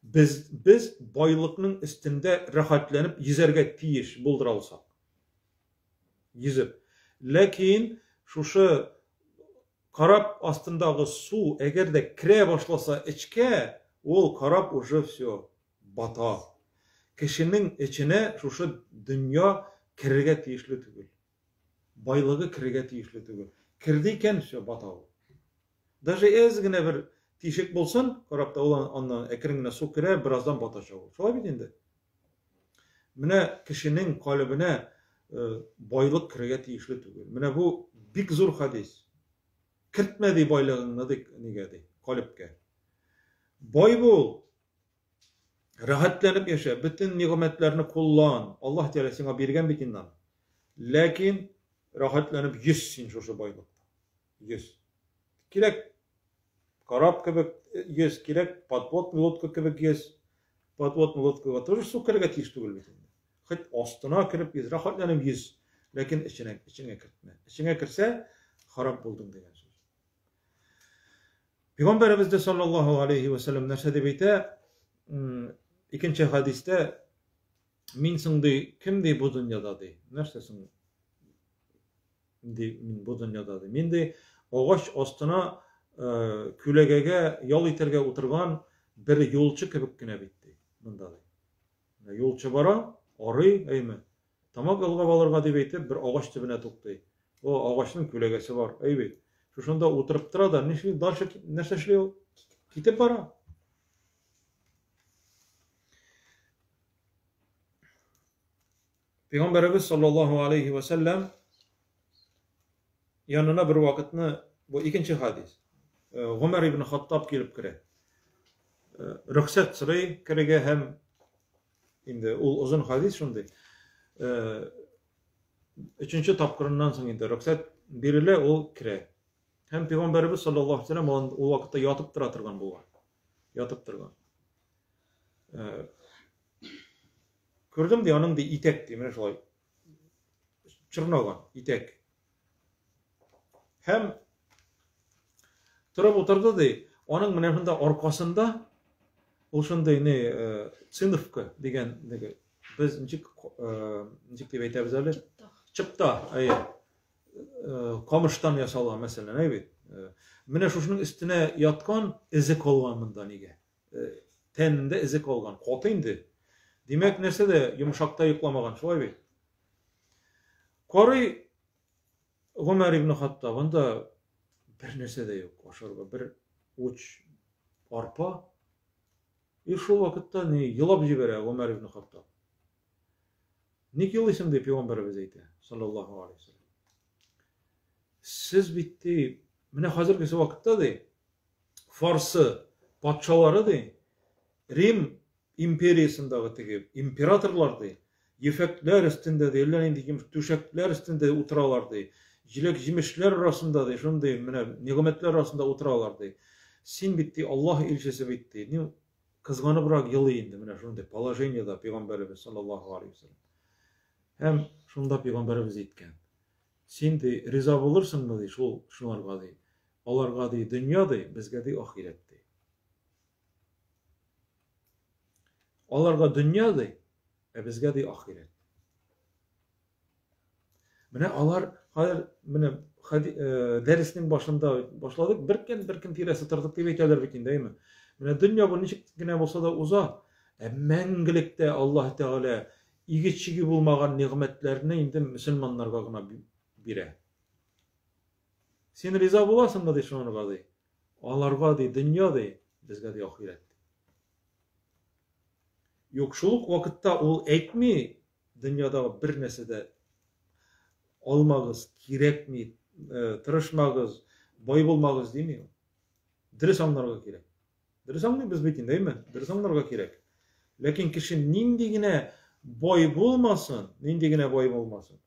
S1: Biz boyliqning üstünde rahatlanıp yüzerge tiyiş buldura alsak. Yüzüp. Lakin şuşu karab astındağı su eğer de kire başlasa içke, ol karab уже все bata. Kişinin içine şuşu dünya kirge tiyişli tügül. Baylığı kirge tiyişli tügül. Kirdiyken все bata ol. Даже ezgine bir tiyişik bolsun, karabda olan ondan ekringine su kire birazdan bataşa ol. Şolay bit indi. Mine kişinin kalbine baylık kirge tiyişli tügül. Mine bu bik zor hadis. Kirtmedi baylığını nigedi, kalipke. Boy bol, rahatlanıp yaşa, bütün nimetlerini kullan. Allah Teala sana bergen bitinden. Lakin rahatlanıp yüzsin şu boylıkta. Yüz. Kirek karab kebek yüz, kirek patvot milotku kebek yüz. Patvot milotku vatır su kirege tiyişti gül bitinde. Hit astına kirip yüz, rahatlanıp yüz. Lakin içine kirtme. İçine kirse harap buldun diyen söz. Peygamberimiz de sallallahu aleyhi ve sellem nerede beyte ikinci hadiste minsin de kimdi bu dünyada de nersesin de bu dünyada de min de ağaç astına külegege yol iterge oturgan bir yolcu kebekine bitti bunda da yolcu bara arı eyme tamak alga balarga de beyte bir ağaç dibine toktu o ağaçın külegesi var eybe şunda oturup tura da nerse işliyor kitap bara. Peygamberimiz sallallahu aleyhi ve sellem yanına bir vakitini bu ikinci hadis. Ömer ibn Hattab gelip kire. Ruhsat sırayı kirege hem indi uzun hadis şunday. Üçüncü tapkırından sonra indi ruhsat birile o kire. Hem Peygamberimiz sallallahu aleyhi ve sellem o vakitte yatıp duratırgan bu var. Yatıp durgan. Gördüm de onun da itek diye, şolay çırnagan itek. Hem turab oturdu da onun menefinde arkasında o şunday ne sınıfka degen biz nicik diye aytamiz öyle. Çıpta kamıştan yasalgan mesela evet. Mine şuşunun üstüne yatkan izi kolgan bundan ige. Teninde izi kolgan. Kotu indi. Demek nerse de yumuşakta yıklamagan şolay bey. Koray Ömer ibn Hattab'ın da bir nerse de yok. Aşarga bir uç arpa. Şu vakitte ne yılap jibere Ömer ibn Hattab. Ne yılısın diye Peygamberimiz aytdı sallallahu aleyhi ve sellem. Siz bitti. Mine hazırki vakitte de Farsı patşaları da Rim imperiyasındağı teki imperatorlardı. Yefekler üstünde de ellerindeki tüşekler üstünde oturalardı. Jilek jimişler arasında da şunday nimetler arasında oturalardı. Sin bitti Allah ilçesi bitti. Ne kızganı bırak yılı indi mine şunday положениеda Peygamberimiz sallallahu aleyhi ve sellem. Hem şunda Peygamberimiz aytgan. Sen de riza bulursun mu diye şunlarga diye. Onlarga diye dünya diye bizge diye ahiret diye. Onlarga dünya diye bizge diye ahiret. Mine alar mine dersinin başında başladık. Birkin tiresi tırtık diye aytırlar bitin değil mi? Mine dünya bu niçikine bolsa da uza. Mengilikte Allah Teala igiçigi bulmagan nimetlerini indi Müslümanlarga gına bire. Sen riza bulasın mı diye şunlarga diye. Onlarga diye dünya diye bizge diye ahiret. Yokşuluk vakitte ol etmi dünyada bir nesede olmağız, gerek mi, tırışmağız, boy bulmağız değil mi? Dürüst anlarga gerek. Dürüst anlayı biz bitin değil mi? Dürüst anlarga gerek. Lakin kişi nindigine boy bulmasın, nindigine boy bulmasın.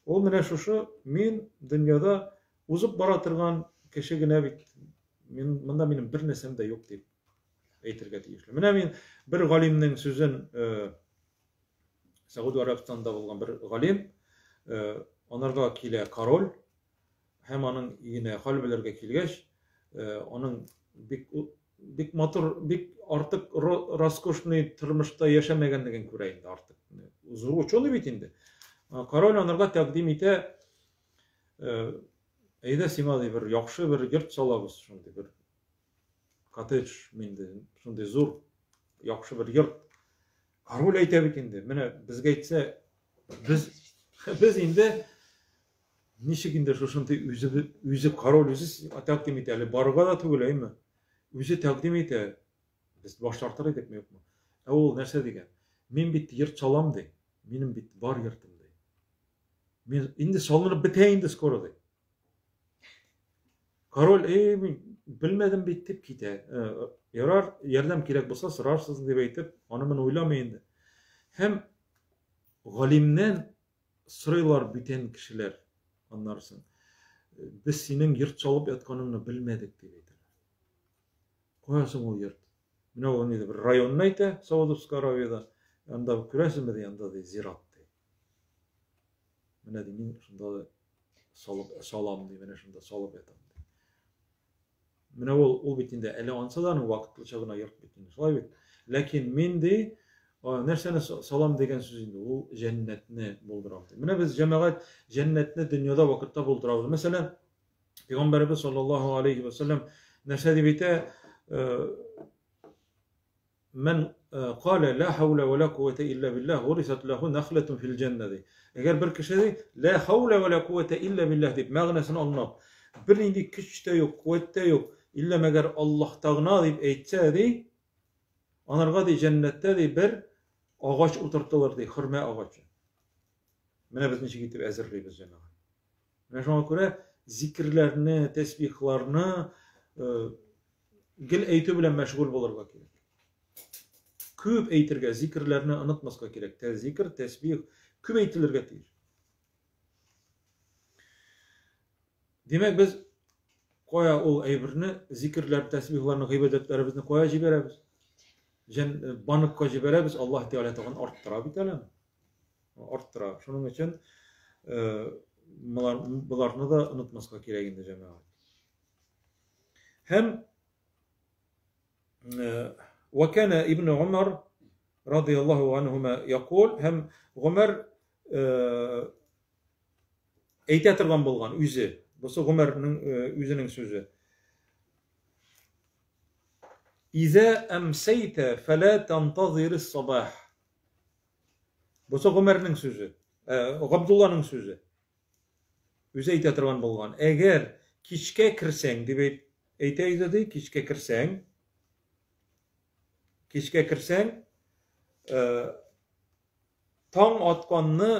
S1: O mene şuşu, min dünyada uzup baratırgan kişigine bit. Mında benim bir nesem de yok deyip aytırga tiyişli. Mene min bir galimnin sözün Saudi Arabistan'da bulgan bir galim onlarga kile karol hem anın yine halbelerge kilgeç onun bik motor, bik artık raskoşny turmuşda yaşamaganlygyny köreýindi artık. Uzun uçony bit indi. Karol onlarga takdim ite, eýde siňa bir ýakşy bir ýurt salabys, şonda bir cottage mende, şonda zur ýakşy bir ýurt. Karol aýta bit indi. Mene bizge aýtsa, biz indi nişiginde şoşunty üzi Karol üzi takdim ite, barga da tugulaýmy? Üzi takdim ite. Biz başlartar edip mi ýokmy? Ol nerse digen? Men bit ýurt salam de. Menim bit bar ýurtum de. Men indi salanyp biteýindi skoro de. Karol bilmedim bit dip kite. Yarar yerdem kirek bolsa sorarsız diп aýtyp, ony men oýlamaýyndy. Hem galimden sıralar biten kişiler anlarsın. Biz senin yurt salıp yatkanyny bilmedik diп aýtdylar. Koýasyň ol yurt. Mine o bir raýonyny aýta, Saudowska Arabiýada. Anda küresimde ýanda da zirat. Mine men şunda salam diýip mene şunda salıp yatam. Mine ol bitinde ele ansalaryň wagtly çagyna ýurt bitinde. Şolay bit. Lakin mendi nerseni salam degen söz indi. O jennetni buldurapdy. Mine biz jemaat jennetni dünýäde wagtda buldurapdy. Mesela Peygamberimiz sallallahu aleyhi ve sellem nerse diýip aýtdy, men qala la hawla ve la kuvvete illa billah urisat lahu nakhlatun fil cenneti. Eger bir kişi la hawla ve la kuvvete illa billah diýip magnasyny anlap, bir indi güçte ýok, kuvvetde ýok, illa meger Allah'tagna diýip aýtsa, onarga di cennetde di bir ağaç oturtdylar di, hırma ağaçy. Mene biz niçe gitip äzirleýiz jemaat. Mene şoňa görä zikirlerini, tesbihlaryny gil aýtýar bilen meşgul bolarga kerek. Köp aýtyrga, zikirlerini unutmaska kerek. Zikir, tesbih köp aýtylyrga tiýer. Demek biz koya ol aýbirini, zikirler, tesbihlaryny, gybadetlerimizni koya jiberebiz. Banykka jiberebiz, Allah Teala tagan arttyra biteler. Arttyra. Şonuň üçin bularny da unutmaska kereginde jemaat. Hem وكان ابن عمر رضي الله عنهما يقول hem Ömer aýta turgan bolgan üzi. Bu Ömer'nin üzünün sözü. İza amsayta fala tantazir as-sabah. Bu Ömer'nin sözü. Abdullah'nın sözü. Üzi aýta turgan bolgan. Eger kişke kirseň diýip aýtaýdy, kişke kirseň taň atkanny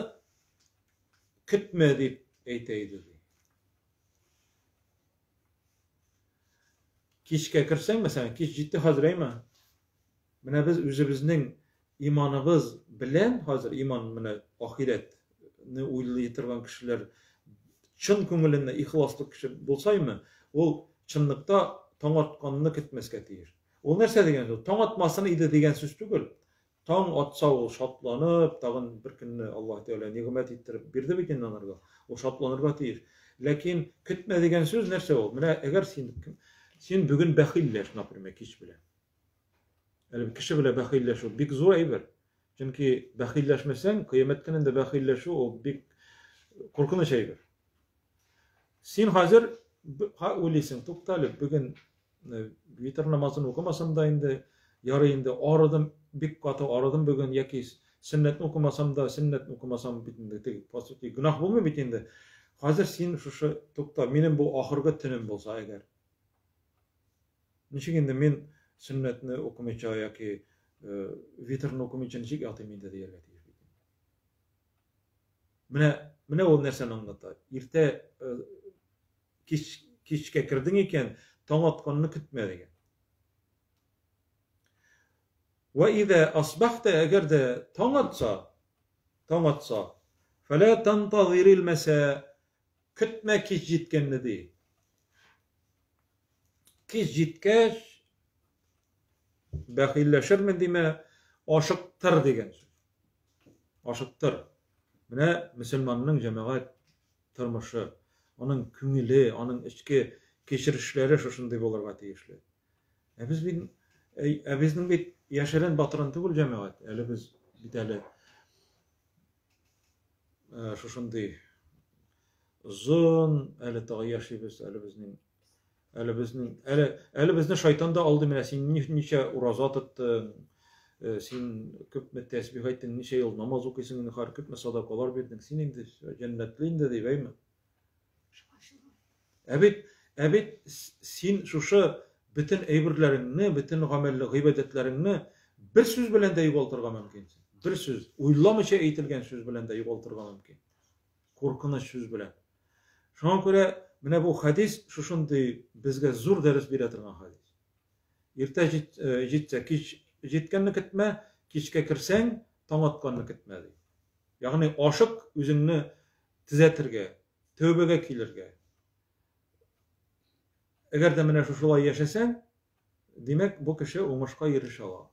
S1: kütme diýip aýtaýdy. Kişke kirseň mesela kiş jitdi hazırayma. Mene biz özübizning imanybız bilen hazır iman mene ahiretni oýlaýy turgan kişiler çyn köňülinde ihlasly kişi bolsaýmy, ol çynlykda taň atkanny kütmeske tiýer. O nerse degen söz? Taň atmasyny ide degen söz tügül. Taň atsa ol şatlanyp, tagyn bir günni Allah Teala nimet etdirip berdi biken onarga. O şatlanyrga tiýer. Lakin kütme degen söz nerse ol? Mene eger sen bugün bahilleş, naprimär kiş bilen. Elbette kişi bilen bahilleş, bik zor aýber. Çünki bahilleşmesen, kıyamet gününde bahilleşi o bik korkunç aýber. Sen hazır ölisin, toktalyp bugün witir namazyny okumasam da indi ýarynda aradım bik gaty aradım bugün ýa-ki sünnetni okumasam da sünnetni okumasam bitinde tegi posutly günah bolma bitinde. Hazır sen şu tokta menim bu ahyrgy tinim bolsa eger. Niçin men sünnetni okumaýça ýa-ki witirni okumaýça niçin ýatymynda diýerler. Mene ol nerseni anlatar. Irte kişke kirdiň eken taň atkanny kütme degen. Ve iza asbahta eger de taň atsa fala tantaziril masa kütme kiş jitkenni diýip. Kiş jitkäş bahilleşirmi diýme aşykdyr degen. Aşykdyr. Mene musulmanyň jemaat turmuşy, onun küňüli, onun içki keçirişleri şuşunday bolarga tiyişli. Bizning bit yaşaran batıran tugul cemaat. Eli biz biteli şuşunday uzun eli tağı yaşayız, eli bizning şeytan da aldı mene sen niçe urazat ettin, sen köp tesbih ettin, niçe yıl namaz okuysun, har köp sadakalar verdin, sen indi cennetliğinde deyveymi? Evet, sen şuşa bütün eybirlerini, bütün gamelli gıybedetlerini bir söz bilen de yıgoltırga mümkün. Bir söz, uylamışa eğitilgen söz bilen de yıgoltırga mümkün. Korkunç söz bilen. Şuna göre mine bu hadis şuşunday bizge zor ders beretirgen hadis. Erta jitse, jitkenni kitme, kişke kirsen, taң atkanni kitme dey. Yani aşık özünni tizetirge, tövbege kilirge. Eğer de mine şuşulay yaşasan, demek bu kişi oңашка eriş ala.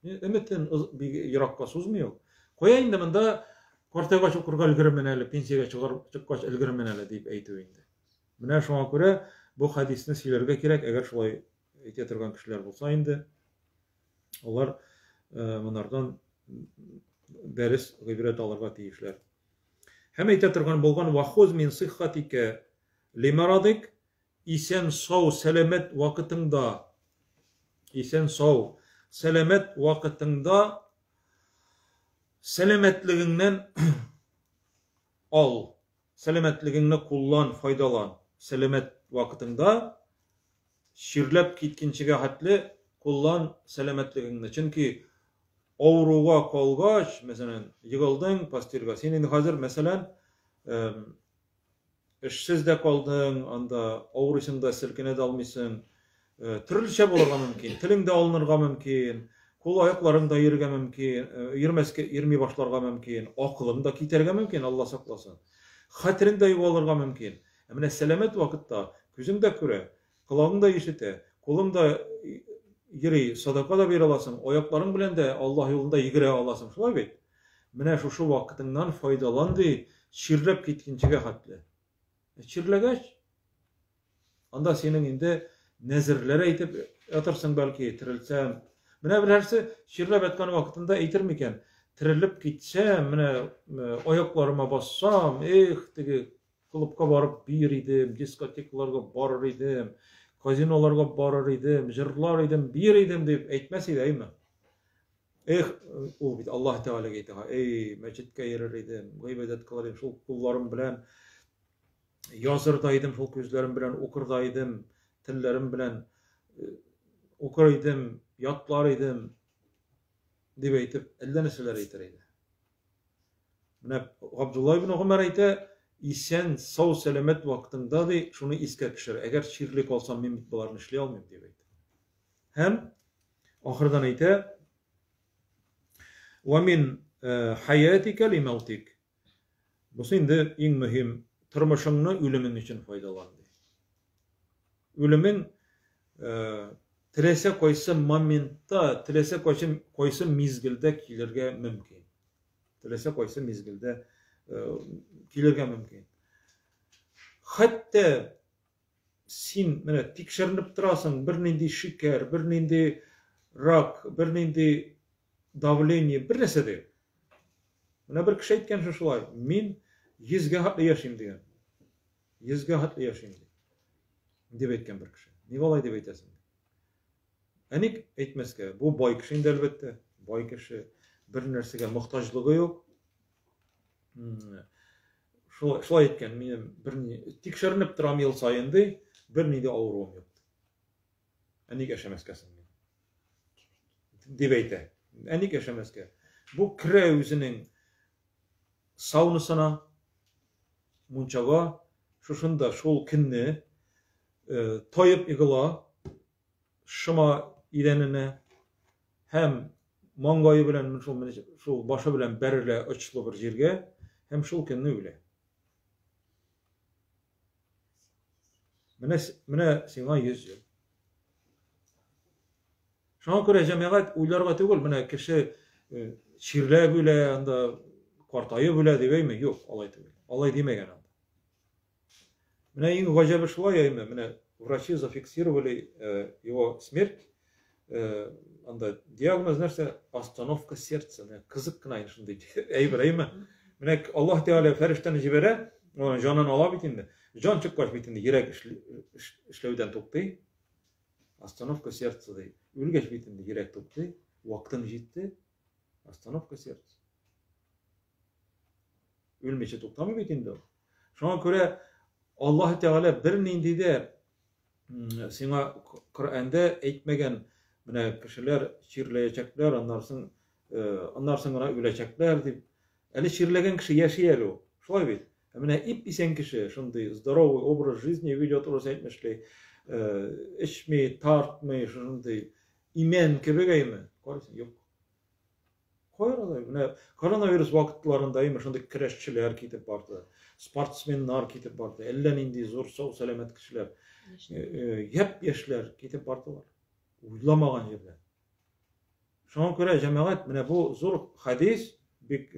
S1: Ümitin yirakka suzmuyor. Koyayın da mında kvartaga çukurga ilgirmeneli, pensiyaga çıkkaç ilgirmeneli deyip eytibindi. Mine şuna göre bu hadisini silerge kerek, eğer şulay eytetirgen kişiler bolsa indi. Onlar bunlardan ders gıybret alırga tiyişler. Hem eytetirgen bolgan vahuz min sıhhatike limaradik isen sağ selamet vakitinde selametliğinden al, selametliğini kullan, faydalan, selamet vakitinde şirlep kitkinçige hatli kullan selametliğini. Çünkü avruğa kolgaç, mesela yığıldın pastirga. Sen indi hazır mesela işsiz de kaldın, anda avruysunda silkine dalmışsın, türlüçe bolarga mümkün, tilin de alınırga mümkün, kol ayakların da yirge mümkün, yirmi başlarga mümkün, akılın da kiterge mümkün, Allah saklasın. Hatirin de yuvalırga mümkün. Emine selamet vakitta, gözün de küre, kulağın da işite, kolun da yiri, sadaka da bir alasın, ayakların bilen de Allah yolunda yigire alasın. Şulay beyt. Mine şu vakitinden faydalandı, şirrep kitkinçige hatli. Çirlegeç. Anda senin indi nezirlere eytip yatırsın belki tirilsem. Mine bir hersi şirlep etken vakitinde eytirmiken tirilip gitsem, mine ayaklarıma bassam, degi klubka barıp bir idim, diskoteklarga barır idim, kazinolarga barır idim, jırlar idim, bir idim deyip eytmesi deymi? O bit Allah Teala geydi ha, meçitke yerir idim, gıybedet kılar idim, şul kullarım bilen yazırdaydım, şol gözlerim bilen okurdaydım, tillerim bilen okuraydım, yatlaraydım diye eytip, elden esiler eytireydi. Abdullah ibn Ömer eyte, isen sağ selamet vaktinde de şunu iske kişir, eğer şirlik olsam men bit bularını işley almayayım diye eytip. Hem ahırdan eyte, وَمِنْ حَيَاتِكَ لِمَوْتِكَ. Bu şimdi en mühim tırmışını ölümün için faydalandı. Ölümün tilese koysa momenta, tilese koysa mizgilde kilirge mümkün. Tilese koysa mizgilde kilirge mümkün. Hatta sen tekşirinip durasın, bir nindi şeker, bir nindi rak, bir nindi davleniye, bir nese de. Buna bir kişi etken şuşulay, men 100 hatlı yaşayım diyen. 100 hatlı yaşayım diyen. Dep etken bir kişi. Ne olay dep etesin? Enik etmeske. Bu boy kişinin de elbette. Boy kişi bir nersege muhtajlığı yok. Şulay etken, menim tekşirinip duram yıl sayındı, bir neyde avruğum yoktu. Enik yaşameskesin. Dep ete. Enik yaşameske. Bu kire özünün saunusuna, munçaga, şuşunda şol kinni toyup igila, şıma idenine, hem mangayı bilen, şol başı bilen berile açılı bir jirge, hem şol kinni öyle. Mine sina 100 yıl. Şuna göre cemiyet uylarga tugul, mine kişi şirle böyle, anda kvartayı böyle deyip mi? Yok, alay tugul. Alay demegen anda. Меня им гажабы шла я имя, меня врачи зафиксировали его смерть. Анда диагноз нәрсе остановка сердца. Меня кызык кына иншынды. Эйбрайма. Меня Аллах Теala фәрештәне җибәрә, onun жанын ала бит инде. Жан чыккач бит инде йөрәк эшләүдән туктый. Остановка сердца ди. Үлгәч бит инде йөрәк туктый. Вакытым җитте. Остановка сердца. Үлмәчә туктамый бит инде. Шуңа күрә Аллаһ Теala бер нинди дә сиңа Коръәндә әйтмәгән менә кешеләр чирләячәкләр, аннарсын гына үләчәкләр дип. Әле чирләгән кеше яши әле ул. Шулай бит. Менә иписән кеше шундый здоровый образ жизни ведет, урыс әйтмешли, эчми, тартмый, шундый имен кебек әйме. Карыйсың, юк. Кайрада, менә коронавирус вакытларында әйме шундый көрәшчеләр китеп барды. Спортсменнар китеп барды. Әллә нинди зур сау сәламәт кешеләр. Яп яшьләр китеп бардылар. Уйламаган җирдә. Шуңа күрә җәмәгать менә бу зур хадис бик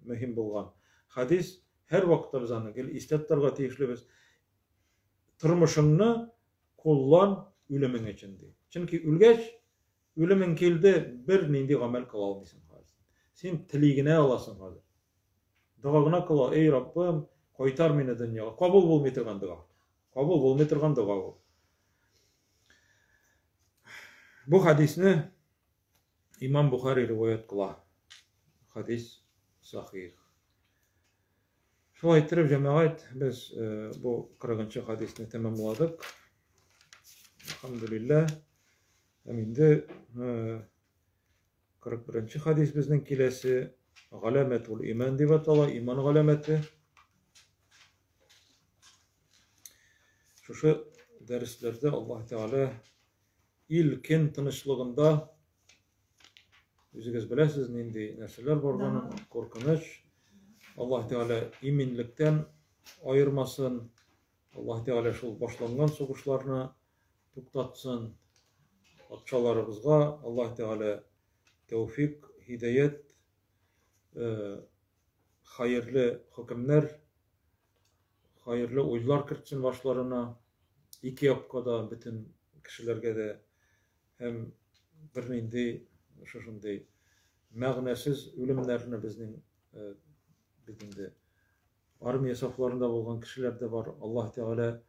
S1: мөһим булган. Хадис һәр вакытта без аны истәттерергә тиешлебез. Тормышыңны куллан үлемең өчен ди. Чөнки үлгәч үлемең килде, бер нинди гамәл кыла алмыйсың хәзер. Син телигенә аласың хәзер. Дуа гына кыла, эй Раббым, кайтар мине дөньяга. Кабул булмый торган дуа. Кабул булмый торган дуа ул. Бу хадисне Имам Бухари риваят кыла. Хадис сахих. Шулай итеп җәмәгать без бу 40-нчы хадисне тәмамладык. Алхамдулиллах. Инде 41-нчы хадис безнең киләсе галамәтул иман дип атала, иман галамәте. Шушы дәресләрдә Аллаһ Теала илкен тынычлыгында үзегез беләсез нинди нәрсәләр барганын, куркыныч. Аллаһ Теала иминлектән айырмасын. Аллаһ Теала шул башланган сугышларны туктатсын. Патшаларыбызга Аллаһ Теала тәүфик, хидаят, хайырлы хөкемнәр, хайырлы уйлар кертсен башларына. Ике якка да бөтен кешеләргә дә һәм бер нинди шушындый мәгънәсез үлемнәрне безнең инде армия сафларында булган кешеләр дә бар. Аллаһ Теала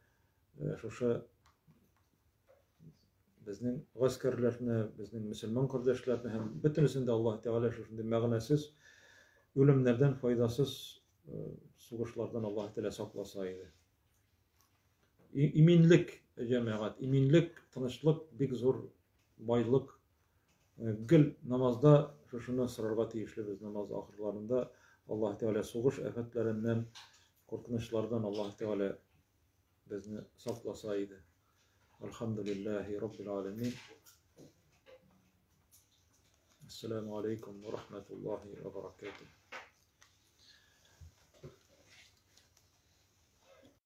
S1: шушы безнең гаскәрләрне, безнең мөселман кардәшләрне һәм бөтенесен дә Аллаһ Теала шушындый мәгънәсез үлемнәрдән, файдасыз сугышлардан Аллаһ Теала сакласа иде. Иминлек җәмәгать, иминлек, тынычлык бик зур байлык. Гел намазда шушыны сорарга тиешлебез. Намаз ахырларында Аллаһ Теала сугыш афәтләреннән, куркынычлардан Аллаһ Теала безне сакласа иде. Алхамдулиллахи раббил аламин. Ассаламу алейкум ва рахматуллахи ва баракатух.